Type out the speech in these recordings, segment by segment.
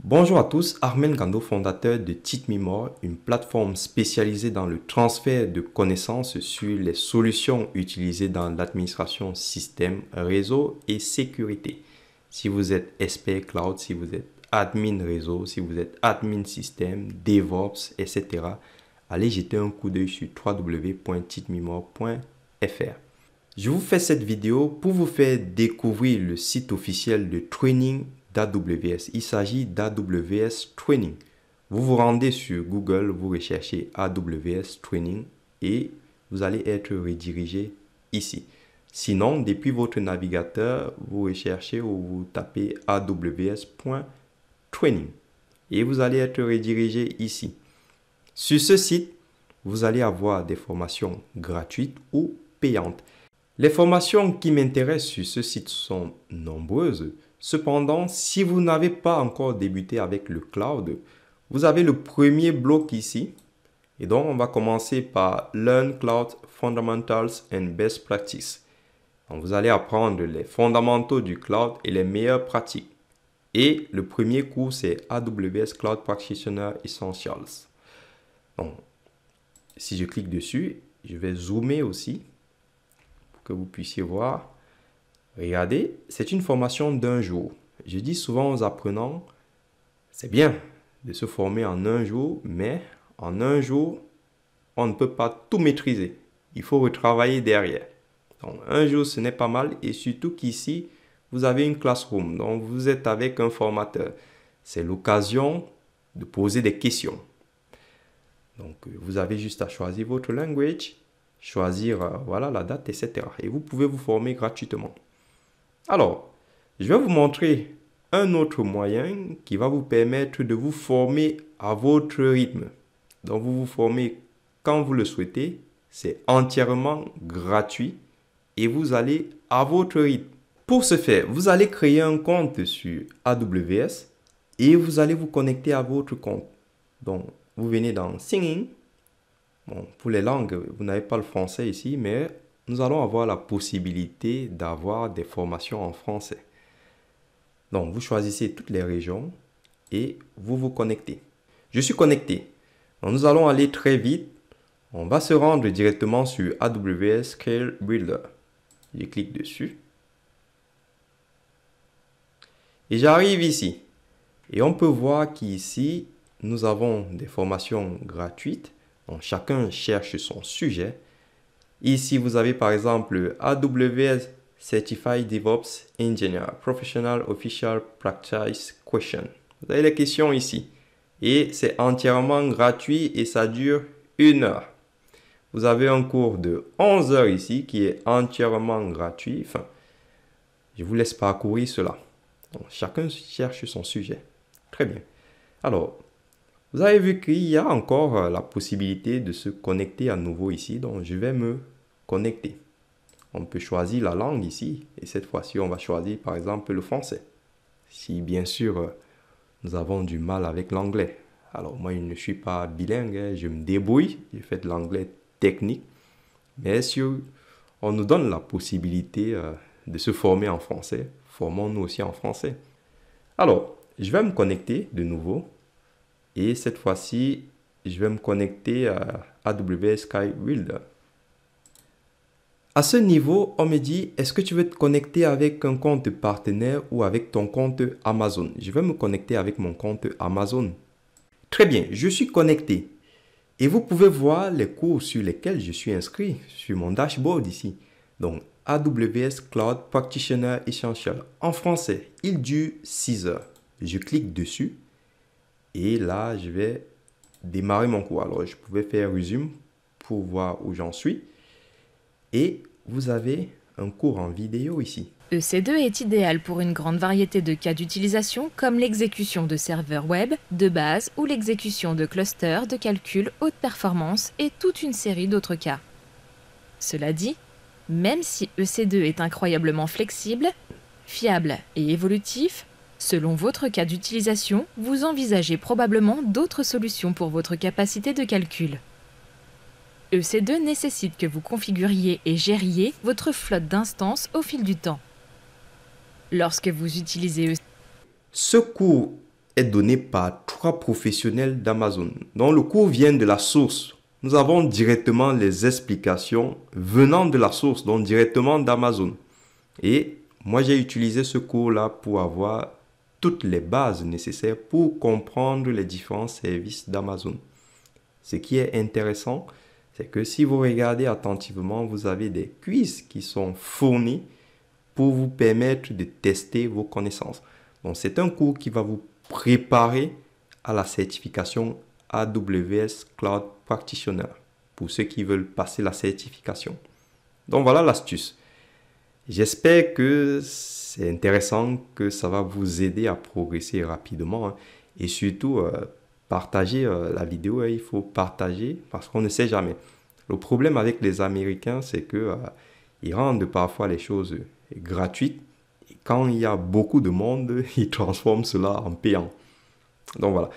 Bonjour à tous, Armen Gando, fondateur de TeachMeMore, une plateforme spécialisée dans le transfert de connaissances sur les solutions utilisées dans l'administration système, réseau et sécurité. Si vous êtes expert cloud, si vous êtes admin réseau, si vous êtes admin système, DevOps, etc., allez jeter un coup d'œil sur www.teachmemore.fr. Je vous fais cette vidéo pour vous faire découvrir le site officiel de training d'AWS. Il s'agit d'AWS Training. Vous vous rendez sur Google, vous recherchez AWS Training et vous allez être redirigé ici. Sinon, depuis votre navigateur, vous recherchez ou vous tapez aws.training et vous allez être redirigé ici. Sur ce site, vous allez avoir des formations gratuites ou payantes. Les formations qui m'intéressent sur ce site sont nombreuses. Cependant, si vous n'avez pas encore débuté avec le cloud, vous avez le premier bloc ici. Et donc, on va commencer par Learn Cloud Fundamentals and Best Practices. Donc, vous allez apprendre les fondamentaux du cloud et les meilleures pratiques. Et le premier cours, c'est AWS Cloud Practitioner Essentials. Donc, si je clique dessus, je vais zoomer aussi pour que vous puissiez voir. Regardez, c'est une formation d'un jour. Je dis souvent aux apprenants, c'est bien de se former en un jour, mais en un jour, on ne peut pas tout maîtriser. Il faut retravailler derrière. Donc, un jour, ce n'est pas mal. Et surtout qu'ici, vous avez une classroom. Donc, vous êtes avec un formateur. C'est l'occasion de poser des questions. Donc, vous avez juste à choisir votre language, choisir voilà, la date, etc. Et vous pouvez vous former gratuitement. Alors, je vais vous montrer un autre moyen qui va vous permettre de vous former à votre rythme. Donc, vous vous formez quand vous le souhaitez. C'est entièrement gratuit et vous allez à votre rythme. Pour ce faire, vous allez créer un compte sur AWS et vous allez vous connecter à votre compte. Donc, vous venez dans Singing. Bon, pour les langues, vous n'avez pas le français ici, mais nous allons avoir la possibilité d'avoir des formations en français. Donc, vous choisissez toutes les régions et vous vous connectez. Je suis connecté. Donc, nous allons aller très vite. On va se rendre directement sur AWS Scale Builder. Je clique dessus. Et j'arrive ici. Et on peut voir qu'ici, nous avons des formations gratuites. Donc, chacun cherche son sujet. Ici, vous avez par exemple AWS Certified DevOps Engineer, Professional Official Practice Question. Vous avez les questions ici. Et c'est entièrement gratuit et ça dure 1 heure. Vous avez un cours de 11 heures ici qui est entièrement gratuit. Enfin, je vous laisse parcourir cela. Donc, chacun cherche son sujet. Très bien. Alors, vous avez vu qu'il y a encore la possibilité de se connecter à nouveau ici. Donc, je vais me connecter. On peut choisir la langue ici. Et cette fois-ci, on va choisir par exemple le français. Si bien sûr, nous avons du mal avec l'anglais. Alors, moi, je ne suis pas bilingue. Je me débrouille. Je fais de l'anglais technique. Mais si on nous donne la possibilité de se former en français, formons-nous aussi en français. Alors, je vais me connecter de nouveau. Et cette fois-ci, je vais me connecter à AWS Sky Builder. À ce niveau, on me dit, est-ce que tu veux te connecter avec un compte partenaire ou avec ton compte Amazon? Je vais me connecter avec mon compte Amazon. Très bien, je suis connecté. Et vous pouvez voir les cours sur lesquels je suis inscrit sur mon dashboard ici. Donc, AWS Cloud Practitioner Essential. En français, il dure 6 heures. Je clique dessus. Et là, je vais démarrer mon cours. Alors, je pouvais faire résume pour voir où j'en suis. Et vous avez un cours en vidéo ici. EC2 est idéal pour une grande variété de cas d'utilisation comme l'exécution de serveurs web, de base ou l'exécution de clusters de calcul haute performance et toute une série d'autres cas. Cela dit, même si EC2 est incroyablement flexible, fiable et évolutif, selon votre cas d'utilisation, vous envisagez probablement d'autres solutions pour votre capacité de calcul. EC2 nécessite que vous configuriez et gériez votre flotte d'instances au fil du temps. Lorsque vous utilisez EC2, Ce cours est donné par 3 professionnels d'Amazon. Donc le cours vient de la source. Nous avons directement les explications venant de la source, donc directement d'Amazon. Et moi, j'ai utilisé ce cours-là pour avoir toutes les bases nécessaires pour comprendre les différents services d'Amazon. Ce qui est intéressant, c'est que si vous regardez attentivement, vous avez des quiz qui sont fournis pour vous permettre de tester vos connaissances. Donc, c'est un cours qui va vous préparer à la certification AWS Cloud Practitioner pour ceux qui veulent passer la certification. Donc, voilà l'astuce. J'espère que c'est intéressant, que ça va vous aider à progresser rapidement. Et surtout, partagez la vidéo. Il faut partager parce qu'on ne sait jamais. Le problème avec les Américains, c'est que ils rendent parfois les choses gratuites. Et quand il y a beaucoup de monde, ils transforment cela en payant. Donc voilà.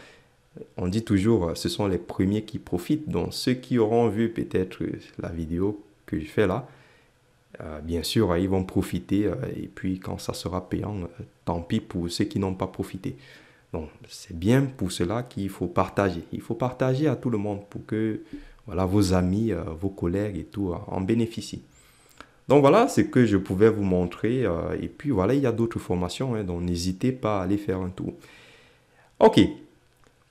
On dit toujours, ce sont les premiers qui profitent. Donc ceux qui auront vu peut-être la vidéo que je fais là, bien sûr, ils vont profiter. Et puis quand ça sera payant, tant pis pour ceux qui n'ont pas profité. Donc c'est bien pour cela qu'il faut partager. Il faut partager à tout le monde pour que voilà, vos amis, vos collègues et tout en bénéficient. Donc voilà ce que je pouvais vous montrer. Et puis voilà, il y a d'autres formations. Donc n'hésitez pas à aller faire un tour. Ok.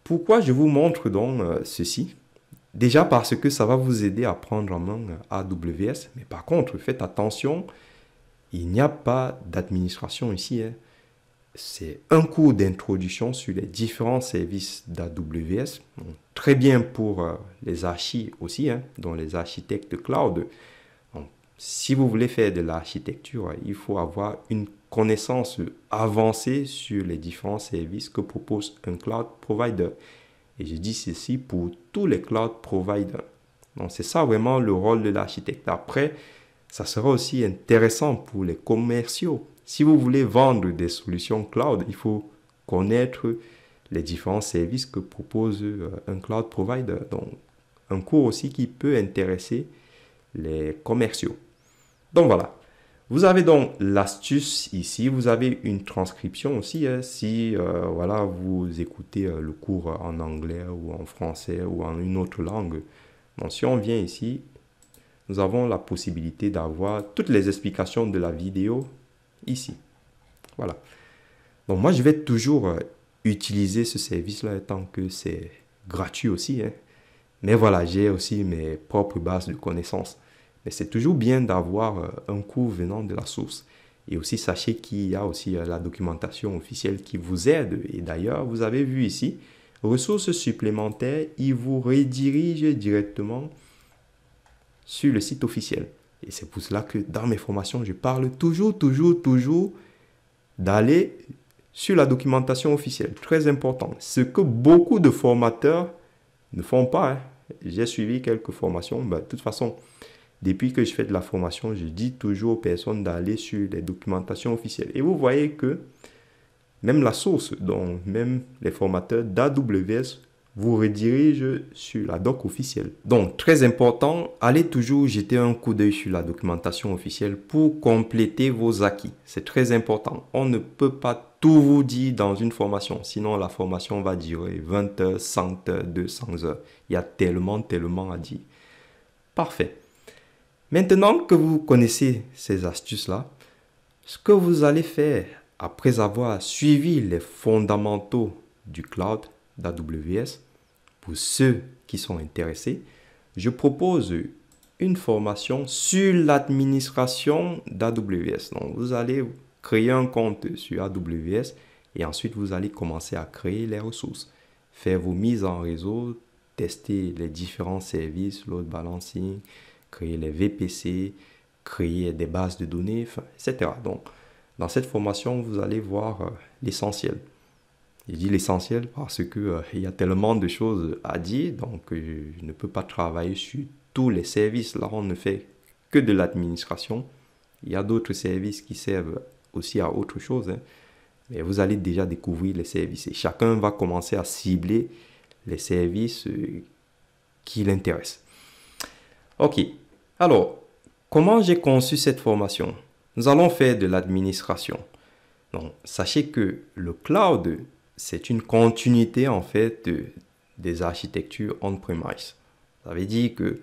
Pourquoi je vous montre donc ceci? Déjà parce que ça va vous aider à prendre en main AWS. Mais par contre, faites attention, il n'y a pas d'administration ici. C'est un cours d'introduction sur les différents services d'AWS. Très bien pour les archis aussi, dont les architectes cloud. Donc, si vous voulez faire de l'architecture, il faut avoir une connaissance avancée sur les différents services que propose un cloud provider. Et je dis ceci pour tous les cloud providers. Donc, c'est ça vraiment le rôle de l'architecte. Après, ça sera aussi intéressant pour les commerciaux. Si vous voulez vendre des solutions cloud, il faut connaître les différents services que propose un cloud provider. Donc, un cours aussi qui peut intéresser les commerciaux. Donc, voilà. Vous avez donc l'astuce ici. Vous avez une transcription aussi. Si voilà, vous écoutez le cours en anglais ou en français ou en une autre langue. Donc, si on vient ici, nous avons la possibilité d'avoir toutes les explications de la vidéo ici. Voilà. Donc, moi, je vais toujours utiliser ce service-là tant que c'est gratuit aussi. Mais voilà, j'ai aussi mes propres bases de connaissances. Mais c'est toujours bien d'avoir un cours venant de la source. Et aussi, sachez qu'il y a aussi la documentation officielle qui vous aide. Et d'ailleurs, vous avez vu ici, ressources supplémentaires, il vous redirige directement sur le site officiel. Et c'est pour cela que dans mes formations, je parle toujours d'aller sur la documentation officielle. Très important. Ce que beaucoup de formateurs ne font pas. J'ai suivi quelques formations. De toute façon, depuis que je fais de la formation, je dis toujours aux personnes d'aller sur les documentations officielles. Et vous voyez que même la source, donc même les formateurs d'AWS, vous redirigent sur la doc officielle. Donc, très important, allez toujours jeter un coup d'œil sur la documentation officielle pour compléter vos acquis. C'est très important. On ne peut pas tout vous dire dans une formation. Sinon, la formation va durer 20 heures, 100 heures, 200 heures. Il y a tellement à dire. Parfait. Maintenant que vous connaissez ces astuces-là, ce que vous allez faire après avoir suivi les fondamentaux du cloud d'AWS, pour ceux qui sont intéressés, je propose une formation sur l'administration d'AWS. Donc, vous allez créer un compte sur AWS et ensuite vous allez commencer à créer les ressources, faire vos mises en réseau, tester les différents services, load balancing, créer les VPC, créer des bases de données, etc. Donc, dans cette formation, vous allez voir l'essentiel. Je dis l'essentiel parce que il y a tellement de choses à dire, donc je ne peux pas travailler sur tous les services. Là, on ne fait que de l'administration. Il y a d'autres services qui servent aussi à autre chose, mais vous allez déjà découvrir les services et chacun va commencer à cibler les services qui l'intéressent. Ok, alors, comment j'ai conçu cette formation? Nous allons faire de l'administration. Donc, sachez que le cloud, c'est une continuité en fait des architectures on-premise. Ça veut dire que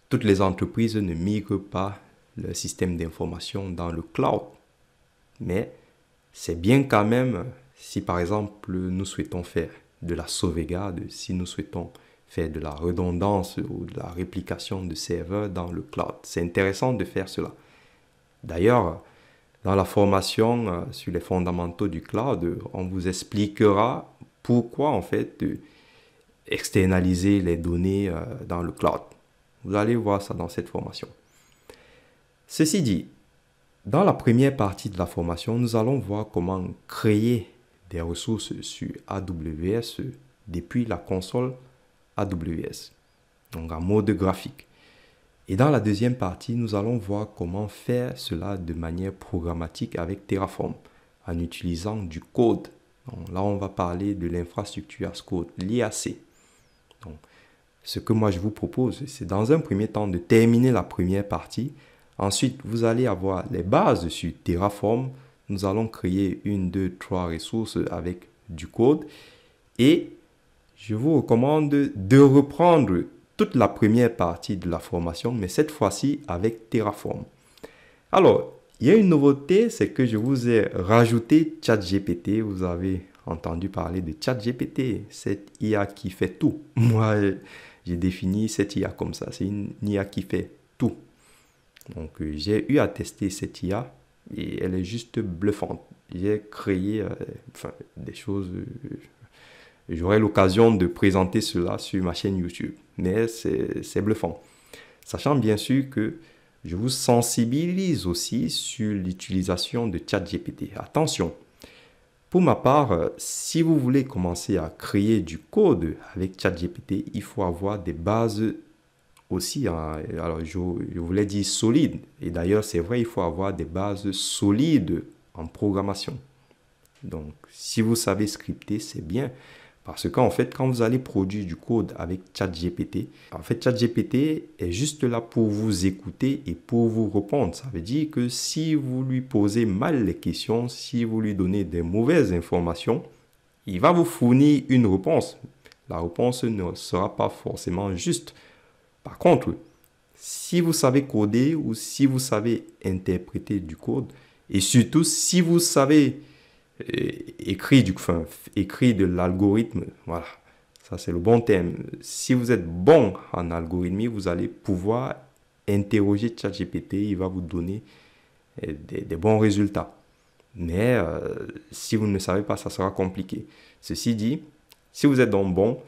toutes les entreprises ne migrent pas leur système d'information dans le cloud. Mais c'est bien quand même si par exemple nous souhaitons faire de la sauvegarde, si nous souhaitons faire de la redondance ou de la réplication de serveurs dans le cloud. C'est intéressant de faire cela. D'ailleurs, dans la formation sur les fondamentaux du cloud, on vous expliquera pourquoi en fait externaliser les données dans le cloud. Vous allez voir ça dans cette formation. Ceci dit, dans la première partie de la formation, nous allons voir comment créer des ressources sur AWS depuis la console AWS, donc en mode graphique. Et dans la deuxième partie, nous allons voir comment faire cela de manière programmatique avec Terraform, en utilisant du code. Donc là, on va parler de l'infrastructure as code, l'IAC. Donc, ce que moi je vous propose, c'est dans un premier temps de terminer la première partie. Ensuite, vous allez avoir les bases sur Terraform. Nous allons créer 1, 2, 3 ressources avec du code. Et je vous recommande de reprendre toute la première partie de la formation, mais cette fois-ci avec Terraform. Alors, il y a une nouveauté, c'est que je vous ai rajouté ChatGPT. Vous avez entendu parler de ChatGPT, cette IA qui fait tout. Moi, j'ai défini cette IA comme ça. C'est une IA qui fait tout. Donc, j'ai eu à tester cette IA et elle est juste bluffante. J'ai créé des choses... J'aurai l'occasion de présenter cela sur ma chaîne YouTube. Mais c'est bluffant. Sachant bien sûr que je vous sensibilise aussi sur l'utilisation de ChatGPT. Attention, pour ma part, si vous voulez commencer à créer du code avec ChatGPT, il faut avoir des bases aussi. Alors, je vous l'ai dit solides. Et d'ailleurs, c'est vrai, il faut avoir des bases solides en programmation. Donc, si vous savez scripter, c'est bien. Parce qu'en fait, quand vous allez produire du code avec ChatGPT, en fait, ChatGPT est juste là pour vous écouter et pour vous répondre. Ça veut dire que si vous lui posez mal les questions, si vous lui donnez des mauvaises informations, il va vous fournir une réponse. La réponse ne sera pas forcément juste. Par contre, si vous savez coder ou si vous savez interpréter du code, et surtout si vous savez écrit de l'algorithme, voilà, ça c'est le bon terme. Si vous êtes bon en algorithmie, vous allez pouvoir interroger ChatGPT, il va vous donner des bons résultats. Mais si vous ne savez pas, ça sera compliqué. Ceci dit, si vous êtes donc bon,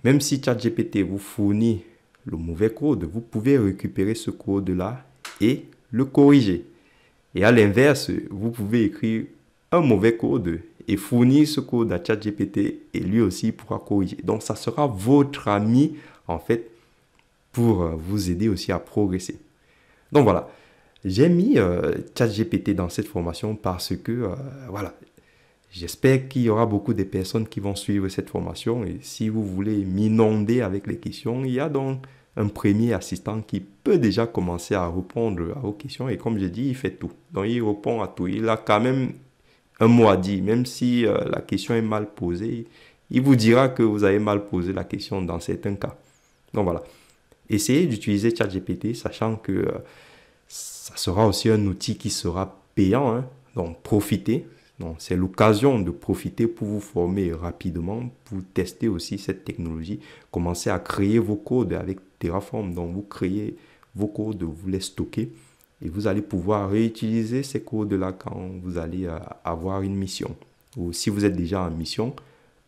même si ChatGPT vous fournit le mauvais code, vous pouvez récupérer ce code-là et le corriger. Et à l'inverse, vous pouvez écrire un mauvais code et fournir ce code à ChatGPT et lui aussi pourra corriger. Donc, ça sera votre ami, en fait, pour vous aider aussi à progresser. Donc, voilà. J'ai mis ChatGPT dans cette formation parce que, voilà, j'espère qu'il y aura beaucoup de personnes qui vont suivre cette formation. Et si vous voulez m'inonder avec les questions, il y a donc un premier assistant qui peut déjà commencer à répondre à vos questions. Et comme j'ai dit, il fait tout. Donc, il répond à tout. Il a quand même un mot à dire, même si la question est mal posée, il vous dira que vous avez mal posé la question dans certains cas. Donc voilà, essayez d'utiliser ChatGPT, sachant que ça sera aussi un outil qui sera payant, hein. Donc profitez. Donc c'est l'occasion de profiter pour vous former rapidement, pour tester aussi cette technologie. Commencez à créer vos codes avec Terraform. Donc vous créez vos codes, vous les stockez. Et vous allez pouvoir réutiliser ces codes-là quand vous allez avoir une mission. Ou si vous êtes déjà en mission,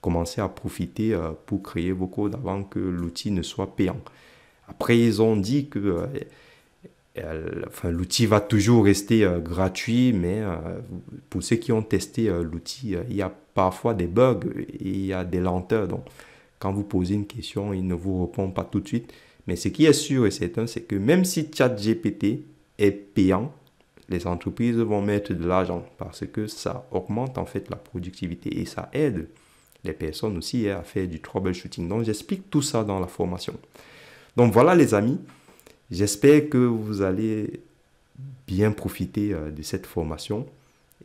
commencez à profiter pour créer vos codes avant que l'outil ne soit payant. Après, ils ont dit que l'outil va toujours rester gratuit, mais pour ceux qui ont testé l'outil, il y a parfois des bugs et il y a des lenteurs. Donc, quand vous posez une question, il ne vous répond pas tout de suite. Mais ce qui est sûr et certain, c'est que même si ChatGPT est payant, les entreprises vont mettre de l'argent parce que ça augmente en fait la productivité et ça aide les personnes aussi à faire du troubleshooting. Donc, j'explique tout ça dans la formation. Donc, voilà les amis. J'espère que vous allez bien profiter de cette formation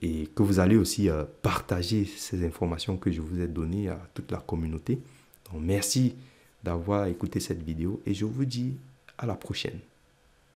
et que vous allez aussi partager ces informations que je vous ai données à toute la communauté. Donc, merci d'avoir écouté cette vidéo et je vous dis à la prochaine.